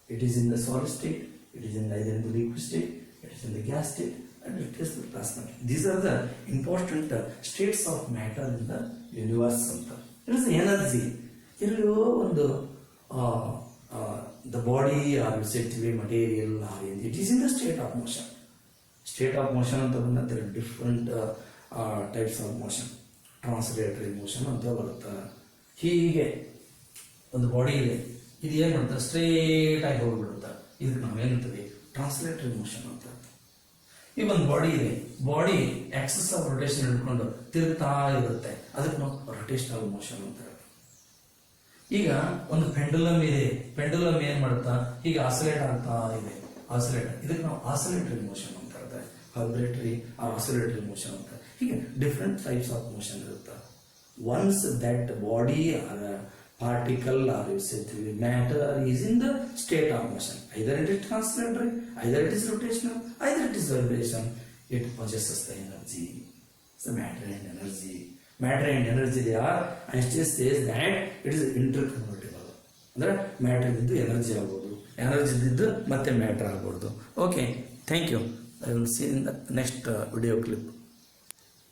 It is in the solid state, it is in either in the liquid state, it is in the gas state, and it is the plasma. These are the important states of matter in the universe ಅಂತ. It is energy. ಎಲ್ಲೋ ಒಂದು the body or said to be material or it is in the state of motion. State of motion ಅಂತ ಬಂದ there are different types of motion. Translatory motion ಅಂತ ಬರುತ್ತೆ. ಹೀಗೆ ಒಂದು body ಇದೆ, ಇದು ಏನು ಮಾಡುತ್ತೆ, ಸ್ಟ್ರೇಟ್ ಆಗಿ ಹೋಗ್ಬಿಡುತ್ತೆ. ಇದಕ್ಕೆ ನಾವೇನಂತೀವಿ, ಟ್ರಾನ್ಸ್ಲೇಟರಿ ಮೋಷನ್ ಅಂತ. ಈ ಒಂದು ಬಾಡಿ ಇದೆ, ಬಾಡಿ ಆಕ್ಸಿಸ್ ಆಫ್ ರೊಟೇಷನ್ ಹಿಡ್ಕೊಂಡು ತಿರುಗ್ತಾ ಇರುತ್ತೆ, ಅದಕ್ಕೆ ನಾವು ರೊಟೇಷನಲ್ ಮೋಷನ್ ಅಂತ ಹೇಳ್ತೀವಿ. ಈಗ ಒಂದು ಪೆಂಡುಲಮ್ ಇದೆ, ಪೆಂಡುಲಮ್ ಏನ್ ಮಾಡುತ್ತಾ, ಹೀಗೆ ಆಸಿಲೇಟ್ ಆಗ್ತಾ ಇದೆ, ಆಸಿಲೇಟ್, ಇದಕ್ಕೆ ನಾವು ಆಸಿಲೇಟರಿ ಮೋಷನ್ ಅಂತ ಹೇಳ್ತೇವೆ, ವೈಬ್ರೇಟರಿ ಆರ್ ಆಸಿಲೇಟರಿ ಮೋಷನ್ ಅಂತ. ಹೀಗೆ ಡಿಫ್ರೆಂಟ್ ಟೈಪ್ಸ್ ಆಫ್ ಮೋಷನ್ ಇರುತ್ತೆ. Once that body or particle or you say the matter is in the state of motion, either it is translatory, either it is rotational, either it is vibration, it possesses the energy. So matter and energy, matter and energy they are, Einstein says that it is interconvertible. Andre matter into energy agodu, energy into matte matter agodu. Okay, thank you. I will see in the next video clip.